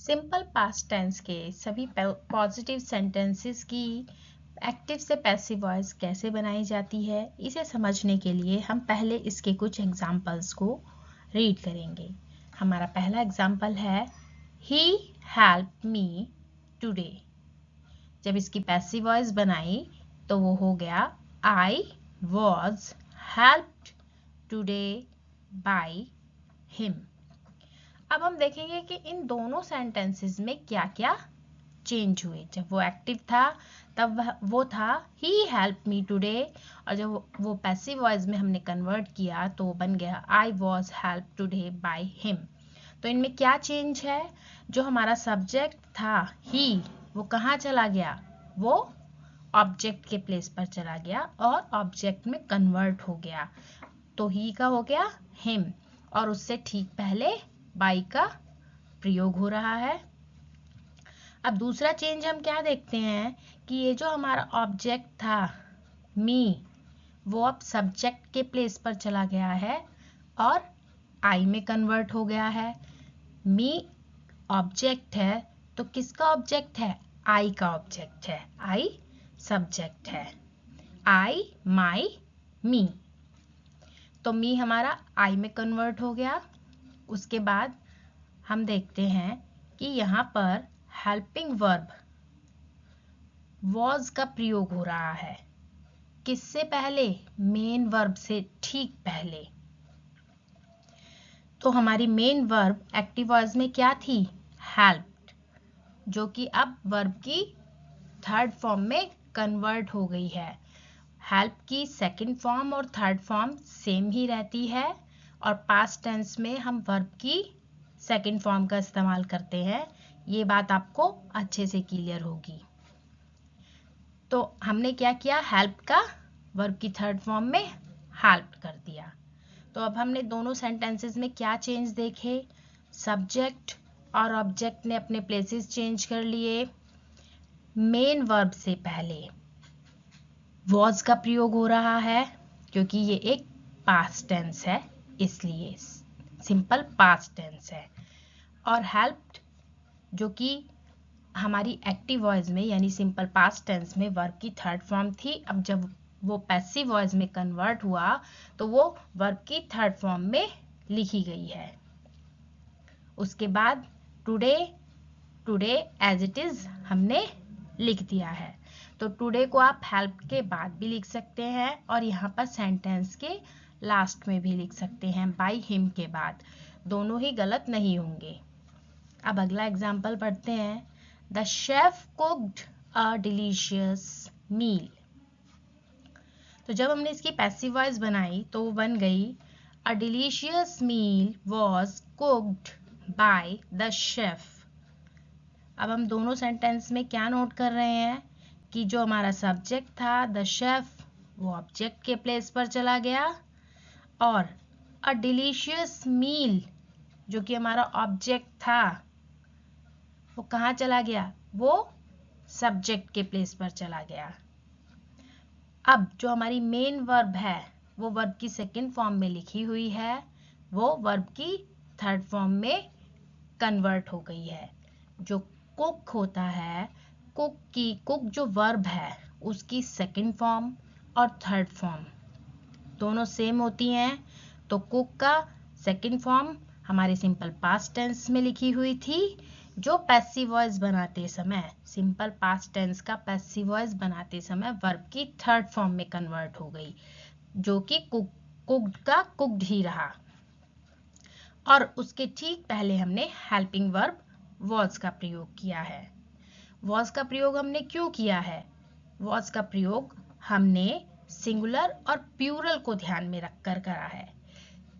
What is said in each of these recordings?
Simple past tense के सभी positive sentences की एक्टिव से पैसिव वॉइस कैसे बनाई जाती है, इसे समझने के लिए हम पहले इसके कुछ एग्जाम्पल्स को रीड करेंगे। हमारा पहला एग्जाम्पल है ही हेल्प मी टुडे। जब इसकी पैसिव वॉइस बनाई तो वो हो गया I was helped today by him. अब हम देखेंगे कि इन दोनों सेंटेंसेस में क्या क्या चेंज हुए। जब वो एक्टिव था तब वो था ही हेल्प मी टुडे, और जब वो पैसिव वॉइस में हमने कन्वर्ट किया तो वो बन गया I was help today by him. तो इनमें क्या चेंज है? जो हमारा सब्जेक्ट था ही, वो कहाँ चला गया? वो ऑब्जेक्ट के प्लेस पर चला गया और ऑब्जेक्ट में कन्वर्ट हो गया। तो ही का हो गया हिम, और उससे ठीक पहले बाई का प्रयोग हो रहा है। अब दूसरा चेंज हम क्या देखते हैं कि ये जो हमारा ऑब्जेक्ट था मी, वो अब सब्जेक्ट के प्लेस पर चला गया है और आई में कन्वर्ट हो गया है। मी ऑब्जेक्ट है तो किसका ऑब्जेक्ट है? आई का ऑब्जेक्ट है। आई सब्जेक्ट है। आई, माई, मी। तो मी हमारा आई में कन्वर्ट हो गया। उसके बाद हम देखते हैं कि यहाँ पर हेल्पिंग वर्ब वॉज का प्रयोग हो रहा है। किससे पहले? मेन वर्ब से ठीक पहले। तो हमारी मेन वर्ब एक्टिव वॉइस में क्या थी? हेल्प्ड, जो कि अब वर्ब की थर्ड फॉर्म में कन्वर्ट हो गई है। हेल्प की सेकंड फॉर्म और थर्ड फॉर्म सेम ही रहती है, और पास्ट टेंस में हम वर्ब की सेकंड फॉर्म का इस्तेमाल करते हैं। ये बात आपको अच्छे से क्लियर होगी। तो हमने क्या किया? हेल्प का वर्ब की थर्ड फॉर्म में हेल्प कर दिया। तो अब हमने दोनों सेंटेंसेस में क्या चेंज देखे? सब्जेक्ट और ऑब्जेक्ट ने अपने प्लेसेस चेंज कर लिए। मेन वर्ब से पहले वॉज का प्रयोग हो रहा है, क्योंकि ये एक पास्ट टेंस है, इसलिए सिंपल पास्ट टेंस है। और हेल्प्ड, जो कि हमारी एक्टिव वॉइस में यानी सिंपल पास्ट टेंस में वर्ब की थर्ड फॉर्म थी, अब जब वो पैसिव वॉइस में कन्वर्ट हुआ तो वो वर्ब की थर्ड फॉर्म में लिखी गई है। उसके बाद today, today as it is हमने लिख दिया है। तो टुडे को आप हेल्प के बाद भी लिख सकते हैं और यहाँ पर सेंटेंस के लास्ट में भी लिख सकते हैं बाय हिम के बाद। दोनों ही गलत नहीं होंगे। अब अगला एग्जाम्पल पढ़ते हैं। The chef cooked a delicious meal. तो जब हमने इसकी पैसिव वॉइस बनाई तो वो बन गई a delicious meal was cooked by the chef. अब हम दोनों सेंटेंस में क्या नोट कर रहे हैं कि जो हमारा सब्जेक्ट था द शेफ, वो ऑब्जेक्ट के प्लेस पर चला गया, और अ डिलीशियस मील जो कि हमारा ऑब्जेक्ट था वो कहाँ चला गया? वो सब्जेक्ट के प्लेस पर चला गया। अब जो हमारी मेन वर्ब है वो वर्ब की सेकंड फॉर्म में लिखी हुई है, वो वर्ब की थर्ड फॉर्म में कन्वर्ट हो गई है। जो कुक होता है, कुक जो वर्ब है उसकी सेकंड फॉर्म और थर्ड फॉर्म दोनों सेम होती हैं। तो कुक का सेकंड फॉर्म हमारे सिंपल पास्ट टेंस में लिखी हुई थी, जो पैसिव वॉइस बनाते समय, सिंपल पास्ट टेंस का पैसिव वॉइस बनाते समय वर्ब की थर्ड फॉर्म में कन्वर्ट हो गई, जो कि कुक्ड का कुक्ड ही रहा। और उसके ठीक पहले हमने हेल्पिंग वर्ब वॉज का प्रयोग किया है। वॉज का प्रयोग हमने क्यों किया है? वॉज का प्रयोग हमने सिंगुलर और प्लूरल को ध्यान में रखकर करा है।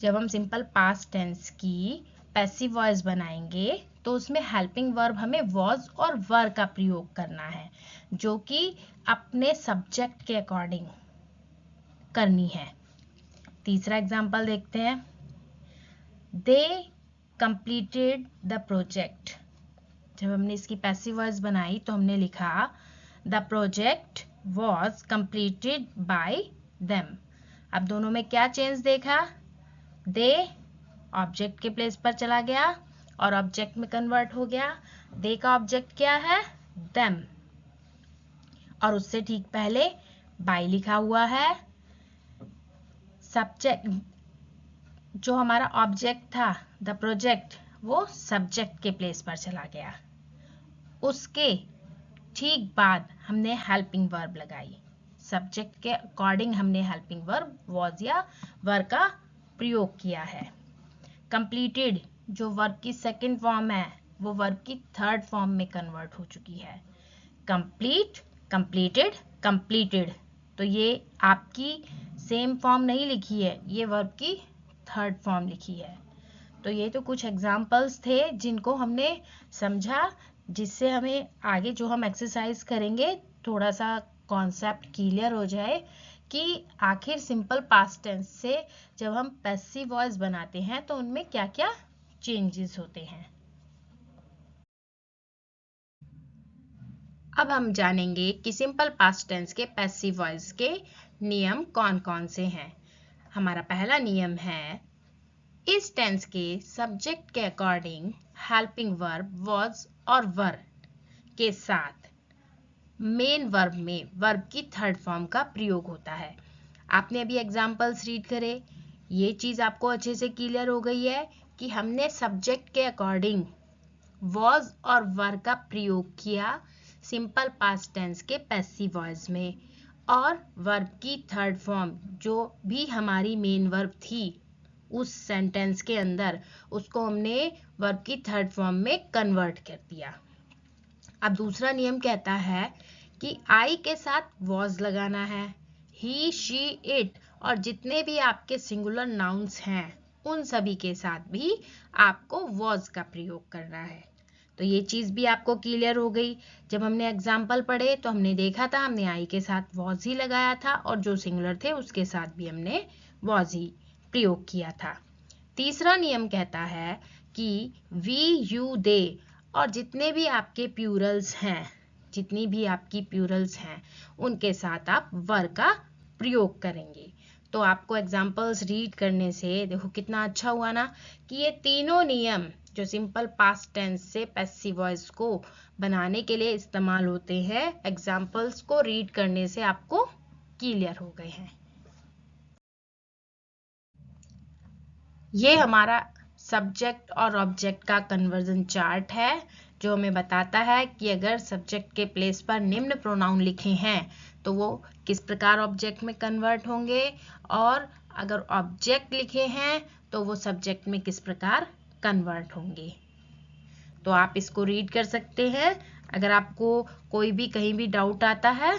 जब हम सिंपल पास्ट टेंस की पैसिव वॉइस बनाएंगे तो उसमें हेल्पिंग वर्ब हमें वॉज और वर का प्रयोग करना है, जो कि अपने सब्जेक्ट के अकॉर्डिंग करनी है। तीसरा एग्जाम्पल देखते हैं। दे कंप्लीटेड द प्रोजेक्ट। जब हमने इसकी पैसिव वॉइस बनाई तो हमने लिखा the project was completed by them. अब दोनों में क्या चेंज देखा? दे ऑब्जेक्ट के प्लेस पर चला गया और ऑब्जेक्ट में कन्वर्ट हो गया। दे का ऑब्जेक्ट क्या है? देम। और उससे ठीक पहले बाय लिखा हुआ है। सब्जेक्ट जो हमारा ऑब्जेक्ट था, द प्रोजेक्ट, वो सब्जेक्ट के प्लेस पर चला गया। उसके ठीक बाद हमने हेल्पिंग वर्ब लगाई। सब्जेक्ट के अकॉर्डिंग हमने हेल्पिंग वर्ब वॉज या वर का प्रयोग किया है। कंप्लीटेड जो वर्ब की सेकंड फॉर्म है वो वर्ब की थर्ड फॉर्म में कन्वर्ट हो चुकी है। कंप्लीट, कंप्लीटेड, कंप्लीटेड, तो ये आपकी सेम फॉर्म नहीं लिखी है, ये वर्ब की थर्ड फॉर्म लिखी है। तो ये तो कुछ एग्जाम्पल्स थे जिनको हमने समझा, जिससे हमें आगे जो हम एक्सरसाइज करेंगे थोड़ा सा कॉन्सेप्ट क्लियर हो जाए कि आखिर सिंपल पास्ट टेंस से जब हम पैसिव वॉइस बनाते हैं तो उनमें क्या क्या चेंजेस होते हैं। अब हम जानेंगे कि सिंपल पास्ट टेंस के पैसिव वॉइस के नियम कौन कौन से हैं। हमारा पहला नियम है, इस टेंस के सब्जेक्ट के अकॉर्डिंग हेल्पिंग वर्ब वॉज और वर के साथ मेन वर्ब में वर्ब की थर्ड फॉर्म का प्रयोग होता है। आपने अभी एग्जाम्पल्स रीड करे, ये चीज आपको अच्छे से क्लियर हो गई है कि हमने सब्जेक्ट के अकॉर्डिंग वॉज और वर का प्रयोग किया सिंपल पास्ट टेंस के पैसिव वॉइस में, और वर्ब की थर्ड फॉर्म जो भी हमारी मेन वर्ब थी उस सेंटेंस के अंदर, उसको हमने वर्ब की थर्ड फॉर्म में कन्वर्ट कर दिया। अब दूसरा नियम कहता है कि आई के साथ वॉज लगाना है। ही, शी, इट और जितने भी आपके सिंगुलर नाउन्स हैं उन सभी के साथ भी आपको वॉज का प्रयोग करना है। तो ये चीज भी आपको क्लियर हो गई। जब हमने एग्जाम्पल पढ़े तो हमने देखा था, हमने आई के साथ वॉज ही लगाया था और जो सिंगुलर थे उसके साथ भी हमने वॉज ही प्रयोग किया था। तीसरा नियम कहता है कि वी, यू, दे और जितने भी आपके प्लूरल्स हैं, जितनी भी आपकी प्लूरल्स हैं उनके साथ आप वर का प्रयोग करेंगे। तो आपको एग्जाम्पल्स रीड करने से देखो कितना अच्छा हुआ ना कि ये तीनों नियम जो सिंपल पास्ट टेंस से पैसिव वॉइस को बनाने के लिए इस्तेमाल होते हैं, एग्जाम्पल्स को रीड करने से आपको क्लियर हो गए हैं। ये हमारा सब्जेक्ट और ऑब्जेक्ट का कन्वर्जन चार्ट है जो हमें बताता है कि अगर सब्जेक्ट के प्लेस पर निम्न प्रोनाउन लिखे हैं तो वो किस प्रकार ऑब्जेक्ट में कन्वर्ट होंगे, और अगर ऑब्जेक्ट लिखे हैं तो वो सब्जेक्ट में किस प्रकार कन्वर्ट होंगे। तो आप इसको रीड कर सकते हैं अगर आपको कोई भी कहीं भी डाउट आता है।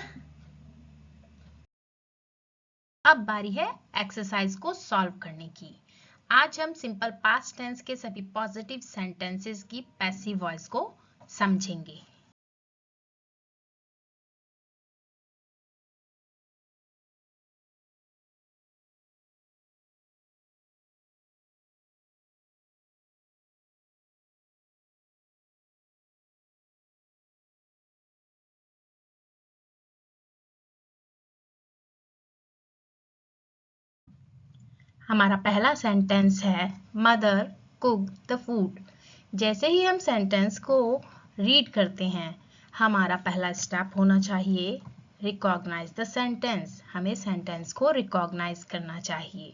अब बारी है एक्सरसाइज को सॉल्व करने की। आज हम सिंपल पास्ट टेंस के सभी पॉजिटिव सेंटेंसेस की पैसिव वॉइस को समझेंगे। हमारा पहला सेंटेंस है मदर कुक द फूड। जैसे ही हम सेंटेंस को रीड करते हैं हमारा पहला स्टेप होना चाहिए रिकॉग्नाइज द सेंटेंस। हमें सेंटेंस को रिकॉग्नाइज करना चाहिए।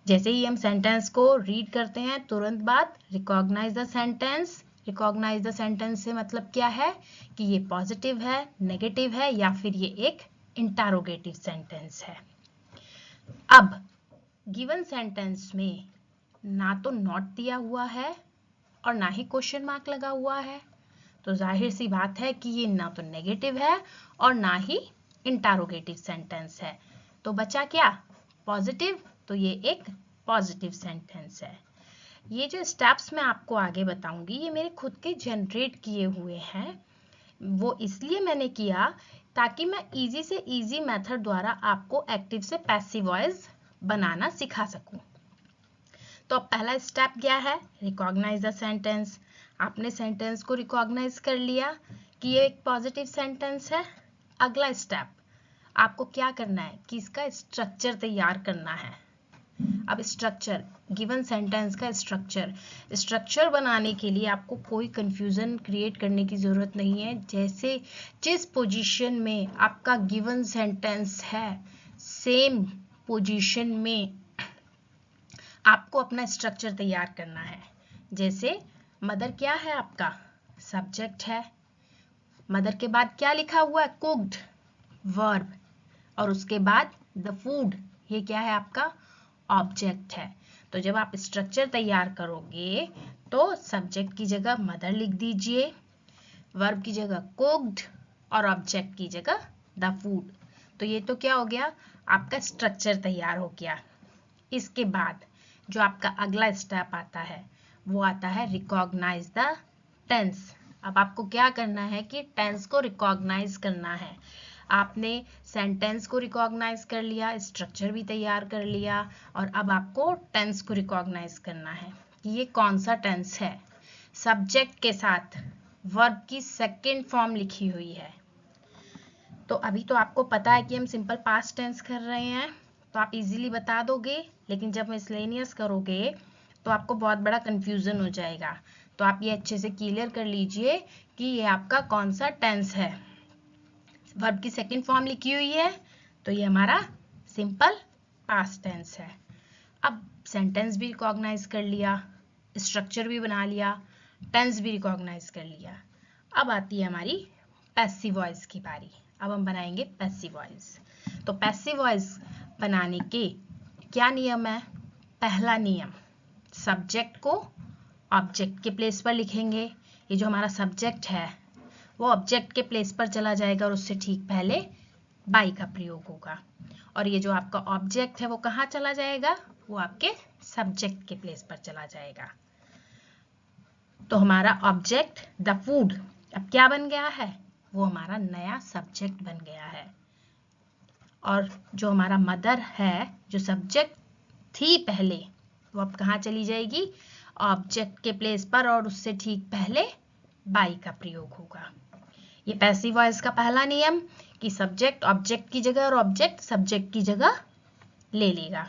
जैसे ही हम सेंटेंस को रीड करते हैं तुरंत बाद recognise the sentence. Recognise the sentence से मतलब क्या है कि ये पॉजिटिव है, नेगेटिव है या फिर ये एक इंटरोगेटिव सेंटेंस है। अब गिवन सेंटेंस में ना तो नॉट दिया हुआ है और ना ही क्वेश्चन मार्क लगा हुआ है, तो जाहिर सी बात है कि ये ना तो नेगेटिव है और ना ही इंटरोगेटिव सेंटेंस है। तो बचा क्या? पॉजिटिव। तो ये एक पॉजिटिव सेंटेंस है। ये जो स्टेप्स मैं आपको आगे बताऊंगी ये मेरे खुद के जनरेट किए हुए हैं। वो इसलिए मैंने किया ताकि मैं इजी से इजी मेथड द्वारा आपको एक्टिव से पैसिव वॉइस बनाना सिखा सकूं। तो अब पहला स्टेप क्या है? Recognise the sentence. आपने सेंटेंस को रिकॉग्नाइज कर लिया कि ये एक पॉजिटिव सेंटेंस है। अगला स्टेप आपको क्या करना है कि इसका स्ट्रक्चर तैयार करना है। अब स्ट्रक्चर, गिवन सेंटेंस का स्ट्रक्चर बनाने के लिए आपको कोई कंफ्यूजन क्रिएट करने की ज़रूरत नहीं है। जैसे जिस पोजीशन में आपका गिवन सेंटेंस है, सेम पोजीशन में आपको अपना स्ट्रक्चर तैयार करना है। जैसे मदर क्या है, आपका सब्जेक्ट है। मदर के बाद क्या लिखा हुआ है, कुक्ड, वर्ब, और उसके बाद द फूड, ये क्या है, आपका ऑब्जेक्ट है। तो जब आप स्ट्रक्चर तैयार करोगे तो सब्जेक्ट की जगह मदर लिख दीजिए, वर्ब की जगह कुक्ड और ऑब्जेक्ट की जगह द फूड। तो ये तो क्या हो गया, आपका स्ट्रक्चर तैयार हो गया। इसके बाद जो आपका अगला स्टेप आता है वो आता है रिकॉग्नाइज द टेंस। अब आपको क्या करना है कि टेंस को रिकॉग्नाइज करना है। आपने सेंटेंस को रिकॉग्नाइज कर लिया, स्ट्रक्चर भी तैयार कर लिया, और अब आपको टेंस को रिकॉग्नाइज करना है कि ये कौन सा टेंस है। सब्जेक्ट के साथ वर्ब की सेकंड फॉर्म लिखी हुई है। तो अभी तो आपको पता है कि हम सिंपल पास्ट टेंस कर रहे हैं, तो आप इजीली बता दोगे, लेकिन जब मिसलेनियस करोगे तो आपको बहुत बड़ा कंफ्यूजन हो जाएगा। तो आप ये अच्छे से क्लियर कर लीजिए कि ये आपका कौन सा टेंस है। वर्ब की सेकंड फॉर्म लिखी हुई है, तो ये हमारा सिंपल पास्ट टेंस है। अब सेंटेंस भी रिकॉग्नाइज कर लिया, स्ट्रक्चर भी बना लिया, टेंस भी रिकॉग्नाइज कर लिया। अब आती है हमारी पैसिव वॉइस की बारी। अब हम बनाएंगे पैसिव वॉइस। तो पैसिव वॉइस बनाने के क्या नियम है। पहला नियम, सब्जेक्ट को ऑब्जेक्ट के प्लेस पर लिखेंगे। ये जो हमारा सब्जेक्ट है वो ऑब्जेक्ट के प्लेस पर चला जाएगा और उससे ठीक पहले बाई का प्रयोग होगा। और ये जो आपका ऑब्जेक्ट है वो कहाँ चला जाएगा, वो आपके सब्जेक्ट के प्लेस पर चला जाएगा। तो हमारा ऑब्जेक्ट द फूड अब क्या बन गया है, वो हमारा नया सब्जेक्ट बन गया है। और जो हमारा मदर है, जो सब्जेक्ट थी पहले, वो अब कहाँ चली जाएगी, ऑब्जेक्ट के प्लेस पर, और उससे ठीक पहले बाई का प्रयोग होगा। ये पैसिव वॉइस का पहला नियम कि सब्जेक्ट ऑब्जेक्ट की जगह और ऑब्जेक्ट सब्जेक्ट की जगह ले लेगा।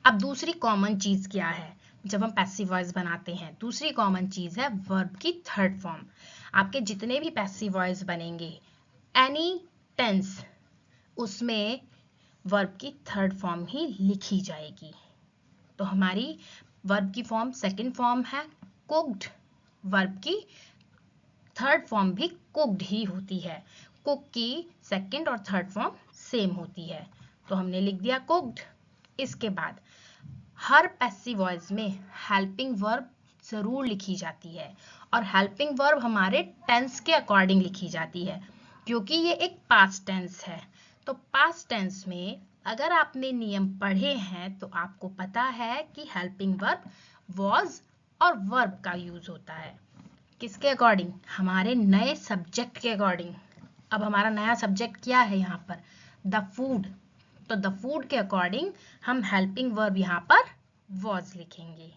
अब दूसरी कॉमन चीज क्या है जब हम पैसिव वॉइस बनाते हैं, दूसरी कॉमन चीज है वर्ब की थर्ड फॉर्म। आपके जितने भी पैसिव वॉइस बनेंगे एनी टेंस, उसमें वर्ब की थर्ड फॉर्म ही लिखी जाएगी। तो हमारी वर्ब की फॉर्म सेकंड फॉर्म है कुक्ड, वर्ब की थर्ड फॉर्म भी कुक्ड ही होती है। कुक की सेकंड और थर्ड फॉर्म सेम होती है, तो हमने लिख दिया कुक्ड। इसके बाद हर पैसिव वॉइस में हेल्पिंग वर्ब जरूर लिखी जाती है, और हेल्पिंग वर्ब हमारे टेंस के अकॉर्डिंग लिखी जाती है, क्योंकि ये एक पास्ट टेंस है। तो पास्ट टेंस में अगर आपने नियम पढ़े हैं तो आपको पता है कि हेल्पिंग वर्ब वॉज और वर्ब का यूज होता है। किसके अकॉर्डिंग, हमारे नए सब्जेक्ट के अकॉर्डिंग। अब हमारा नया सब्जेक्ट क्या है यहाँ पर, द फूड। तो द फूड के अकॉर्डिंग हम हेल्पिंग वर्ब यहाँ पर वॉज लिखेंगे।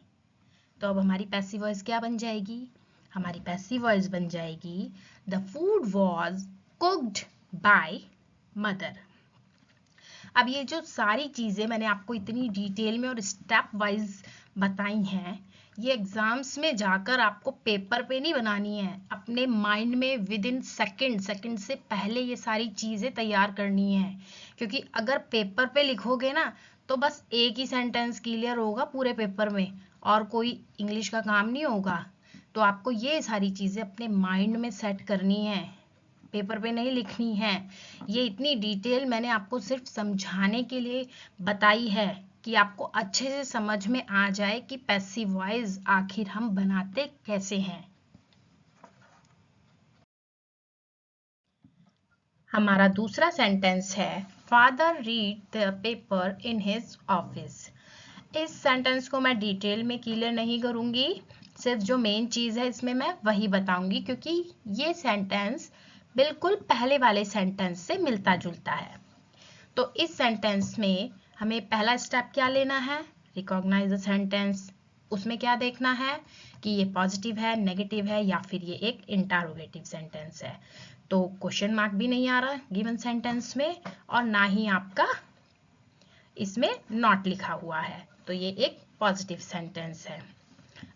तो अब हमारी पैसिव वॉइस क्या बन जाएगी, हमारी पैसिव वॉइस बन जाएगी the food was cooked by mother. अब ये जो सारी चीजें मैंने आपको इतनी डिटेल में और स्टेप वाइज बताई हैं, ये एग्जाम्स में जाकर आपको पेपर पे नहीं बनानी है, अपने माइंड में विद इन सेकंड से पहले ये सारी चीजें तैयार करनी है। क्योंकि अगर पेपर पे लिखोगे ना तो बस एक ही सेंटेंस क्लियर होगा पूरे पेपर में और कोई इंग्लिश का काम नहीं होगा। तो आपको ये सारी चीजें अपने माइंड में सेट करनी है, पेपर पे नहीं लिखनी है। ये इतनी डिटेल मैंने आपको सिर्फ समझाने के लिए बताई है कि आपको अच्छे से समझ में आ जाए कि पैसिव वॉइस आखिर हम बनाते कैसे हैं। हमारा दूसरा सेंटेंस है father read the paper in his office. इस सेंटेंस को मैं डिटेल में क्लियर नहीं करूंगी, सिर्फ जो मेन चीज है इसमें मैं वही बताऊंगी, क्योंकि ये सेंटेंस बिल्कुल पहले वाले सेंटेंस से मिलता जुलता है। तो इस सेंटेंस में हमें पहला स्टेप क्या लेना है, रिकॉग्नाइज द सेंटेंस। उसमें क्या देखना है कि ये पॉजिटिव है, नेगेटिव है, या फिर ये एक इंटरोगेटिव सेंटेंस है। तो क्वेश्चन मार्क भी नहीं आ रहा गिवन सेंटेंस में, और ना ही आपका इसमें नॉट लिखा हुआ है, तो ये एक पॉजिटिव सेंटेंस है।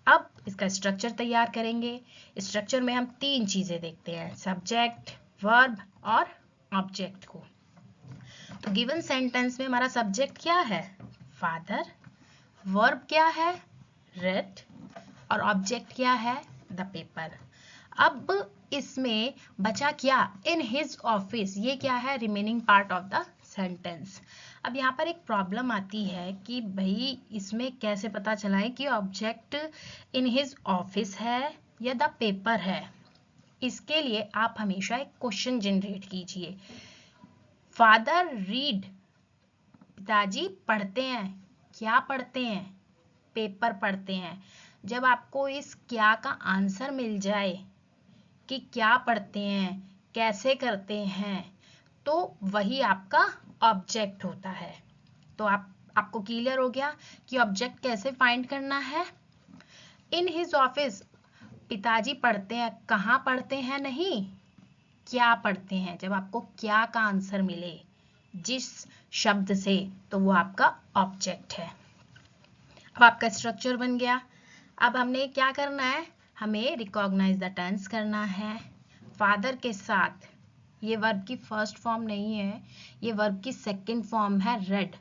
अब इसका स्ट्रक्चर तैयार करेंगे। स्ट्रक्चर में हम 3 चीजें देखते हैं, सब्जेक्ट, वर्ब और ऑब्जेक्ट को। तो गिवन सेंटेंस में हमारा सब्जेक्ट क्या है, फादर, वर्ब क्या है, रेड, और ऑब्जेक्ट क्या है, द पेपर। अब इसमें बचा क्या, इन हिज ऑफिस, ये क्या है, remaining part of the sentence. अब यहाँ पर एक प्रॉब्लम आती है कि भाई इसमें कैसे पता चलाए कि ऑब्जेक्ट इन हिज ऑफिस है या द पेपर है। इसके लिए आप हमेशा एक क्वेश्चन जनरेट कीजिए। फादर रीड, पिताजी पढ़ते हैं, क्या पढ़ते हैं, पेपर पढ़ते हैं। जब आपको इस क्या का आंसर मिल जाए कि क्या पढ़ते हैं, कैसे करते हैं, तो वही आपका ऑब्जेक्ट होता है। तो आपको क्लियर हो गया कि ऑब्जेक्ट कैसे फाइंड करना है। इन हिज ऑफिस, पिताजी पढ़ते हैं, कहाँ पढ़ते हैं नहीं, क्या पढ़ते हैं। जब आपको क्या का आंसर मिले जिस शब्द से, तो वो आपका ऑब्जेक्ट है। अब आपका स्ट्रक्चर बन गया। अब हमने क्या करना है, हमें रिकॉग्नाइज द टेंस करना है। फादर के साथ, ये वर्ब की फर्स्ट फॉर्म नहीं है, ये वर्ब की सेकंड फॉर्म है, रेड।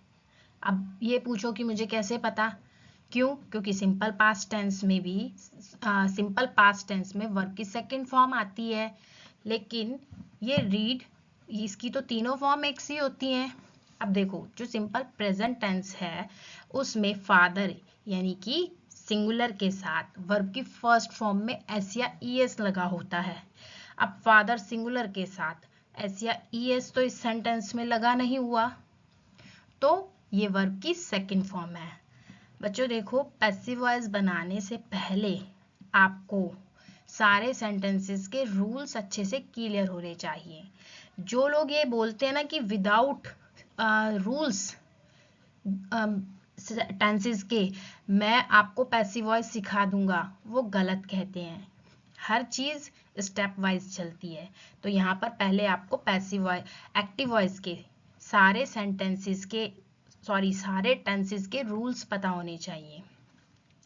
अब ये पूछो कि मुझे कैसे पता, क्यों, क्योंकि सिंपल पास्ट टेंस में भी सिंपल पास्ट टेंस में वर्ब की सेकंड फॉर्म आती है, लेकिन ये रीड, इसकी तो तीनों फॉर्म एक सी होती हैं। अब देखो, जो सिंपल प्रेजेंट टेंस है उसमें फादर यानी कि सिंगुलर के साथ वर्ब की फर्स्ट फॉर्म में एस या ईएस लगा होता है। अब फादर सिंगुलर के साथ एस या ईएस तो इस सेंटेंस में लगा नहीं हुआ, तो ये वर्ब की सेकंड फॉर्म है। बच्चों देखो, पैसिव वॉइस बनाने से पहले आपको सारे सेंटेंसेस के रूल्स अच्छे से क्लियर होने चाहिए। जो लोग ये बोलते हैं ना कि विदाउट रूल्स टेंसेस के मैं आपको पैसिव वॉइस सिखा दूंगा, वो गलत कहते हैं। हर चीज स्टेप वाइज चलती है। तो यहाँ पर पहले आपको पैसिव वॉइस, एक्टिव वॉइस के सारे सेंटेंसेस के सारे टेंसेस के रूल्स पता होने चाहिए।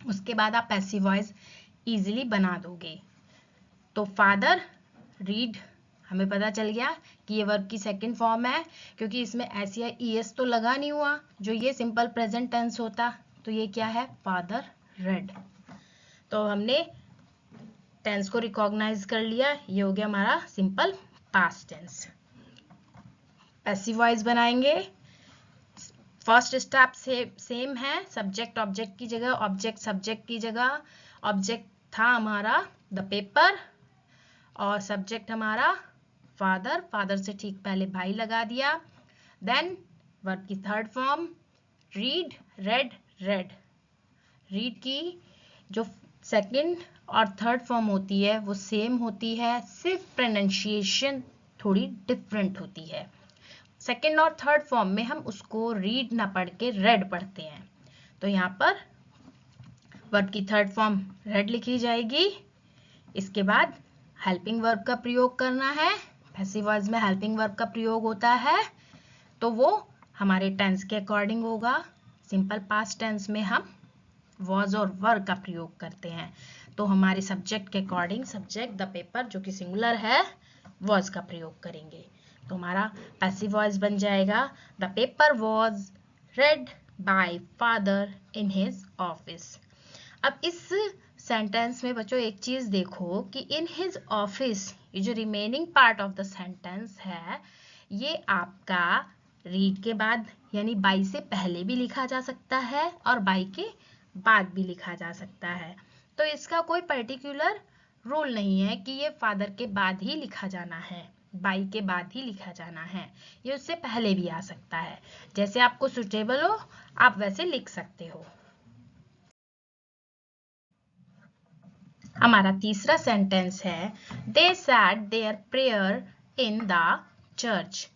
उसके बाद आप पैसिव वॉइस इजीली बना दोगे। तो फादर रीड, हमें पता चल गया कि ये वर्ब की सेकंड फॉर्म है, क्योंकि इसमें एस या ईएस तो लगा नहीं हुआ, जो ये सिंपल प्रेजेंट टेंस होता। तो ये क्या है, फादर रेड। तो हमने टेंस को रिकॉग्नाइज कर लिया, ये हो गया हमारा simple past tense. Passive voice बनाएंगे, फर्स्ट स्टेप से सेम है, सब्जेक्ट ऑब्जेक्ट की जगह, ऑब्जेक्ट सब्जेक्ट की जगह। ऑब्जेक्ट था हमारा द पेपर और सब्जेक्ट हमारा फादर, फादर से ठीक पहले भाई लगा दिया। देन वर्ब की third form read, read, read. Read की जो सेकंड और थर्ड फॉर्म होती है वो सेम होती है, सिर्फ प्रोनाउंसिएशन थोड़ी डिफरेंट होती है। सेकंड और थर्ड फॉर्म में हम उसको रीड ना पढ़ के रेड पढ़ते हैं। तो यहाँ पर वर्ब की थर्ड फॉर्म रेड लिखी जाएगी। इसके बाद हेल्पिंग वर्ब का प्रयोग करना है। पैसिव वॉइस में हेल्पिंग वर्ब का प्रयोग होता है, तो वो हमारे टेंस के अकॉर्डिंग होगा। सिंपल पास्ट टेंस में हम वॉज और वर का प्रयोग करते हैं, तो हमारे सब्जेक्ट के अकॉर्डिंग सब्जेक्ट द पेपर जो कि सिंगुलर है वॉज का प्रयोग करेंगे। तो हमारा पैसिव वॉइस बन जाएगा the paper was red bye father in his office. अब इस सेंटेंस में बच्चों एक चीज देखो कि इन हिज ऑफिस, ये जो remaining part of the sentence है, ये आपका रीड के बाद यानी बाई से पहले भी लिखा जा सकता है और बाई के बाद भी लिखा जा सकता है। तो इसका कोई पर्टिकुलर रूल नहीं है कि ये फादर के बाद ही लिखा जाना है, बाई के बाद ही लिखा जाना है, ये उससे पहले भी आ सकता है। जैसे आपको सुटेबल हो आप वैसे लिख सकते हो। हमारा तीसरा सेंटेंस है they said their prayer in the church.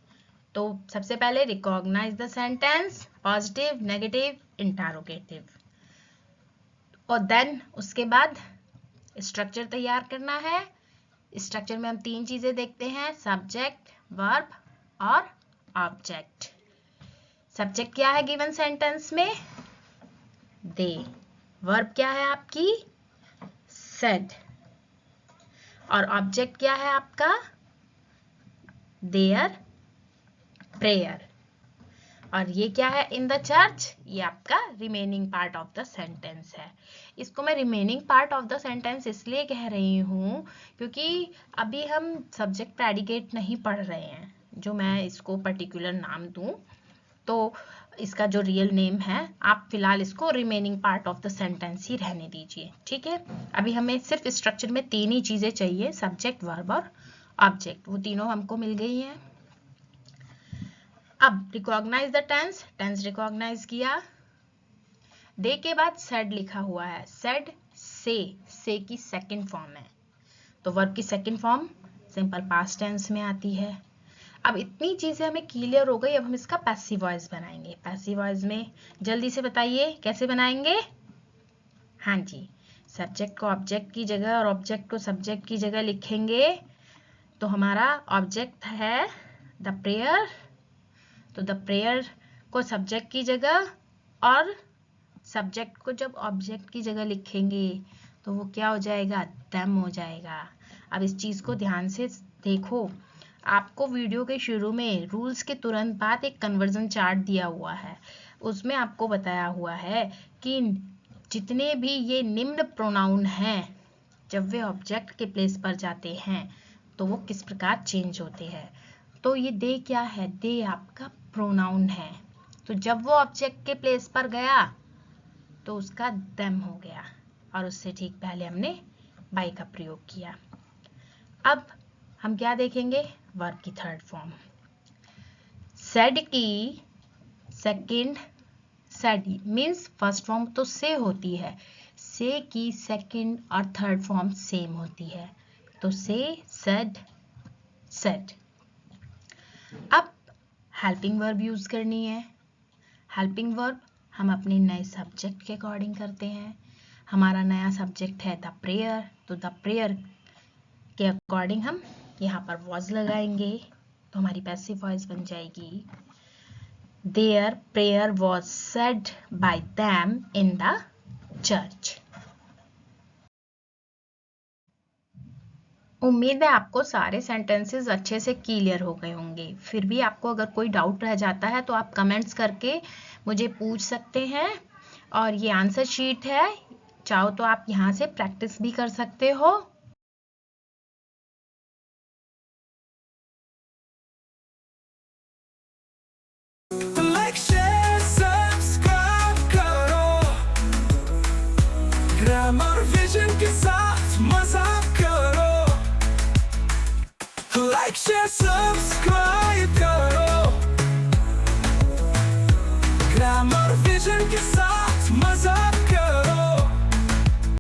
तो सबसे पहले recognise the sentence, positive, negative, interrogative, और देन उसके बाद स्ट्रक्चर तैयार करना है। स्ट्रक्चर में हम 3 चीजें देखते हैं, सब्जेक्ट, वर्ब और ऑब्जेक्ट। सब्जेक्ट क्या है गिवन सेंटेंस में? दे। वर्ब क्या है आपकी? सेड। और ऑब्जेक्ट क्या है आपका? Their prayer. और ये क्या है? In the church. ये आपका remaining part of the sentence है। इसको मैं remaining part of the sentence इसलिए कह रही हूँ क्योंकि अभी हम सब्जेक्ट प्रेडिकेट नहीं पढ़ रहे हैं, जो मैं इसको पर्टिकुलर नाम दूँ तो इसका जो रियल नेम है, आप फिलहाल इसको remaining part of the sentence ही रहने दीजिए, ठीक है। अभी हमें सिर्फ स्ट्रक्चर में 3 ही चीजें चाहिए, सब्जेक्ट, वर्ब और ऑब्जेक्ट। वो तीनों हमको मिल गई हैं। अब recognise the tense. Tense recognise किया। दे के बाद सेड लिखा हुआ है। सेड से की सेकंड फॉर्म है, तो वर्ब की second form simple past tense में आती है। अब इतनी चीजें हमें क्लियर हो गई। अब हम इसका पैसिव वॉइस बनाएंगे। पैसिव वॉइस में जल्दी से बताइए कैसे बनाएंगे? हाँ जी, सब्जेक्ट को ऑब्जेक्ट की जगह और ऑब्जेक्ट को सब्जेक्ट की जगह लिखेंगे। तो हमारा ऑब्जेक्ट है द प्रेयर, तो द प्रेयर को सब्जेक्ट की जगह और सब्जेक्ट को जब ऑब्जेक्ट की जगह लिखेंगे तो वो क्या हो जाएगा? देम हो जाएगा। अब इस चीज को ध्यान से देखो। आपको वीडियो के शुरू में रूल्स के तुरंत बाद एक कन्वर्जन चार्ट दिया हुआ है, उसमें आपको बताया हुआ है कि जितने भी ये निम्न प्रोनाउन हैं, जब वे ऑब्जेक्ट के प्लेस पर जाते हैं तो वो किस प्रकार चेंज होते हैं। तो ये दे क्या है? दे आपका प्रोनाउन है, तो जब वो ऑब्जेक्ट के प्लेस पर गया तो उसका देम हो गया, और उससे ठीक पहले हमने बाय का प्रयोग किया। अब हम क्या देखेंगे? वर्ब की थर्ड फॉर्म। सेड की second, said means first form तो से होती है, से की सेकंड और थर्ड फॉर्म सेम होती है, तो से, सेड, सेड। अब हेल्पिंग वर्ब यूज करनी है। हेल्पिंग वर्ब हम अपने नए सब्जेक्ट के अकॉर्डिंग करते हैं। हमारा नया सब्जेक्ट है द प्रेयर, तो द प्रेयर के अकॉर्डिंग हम यहाँ पर वॉज लगाएंगे, तो हमारी पैसिव वॉइस बन जाएगी there prayer was said by them in the church. उम्मीद है आपको सारे सेंटेंसेस अच्छे से क्लियर हो गए होंगे। फिर भी आपको अगर कोई डाउट रह जाता है तो आप कमेंट्स करके मुझे पूछ सकते हैं, और ये आंसर शीट है, चाहो तो आप यहाँ से प्रैक्टिस भी कर सकते हो। ग्रामर विजन के साथ मजा करो, लाइक शेयर सब्सक्राइब करो। ग्रामर विजन के साथ मजा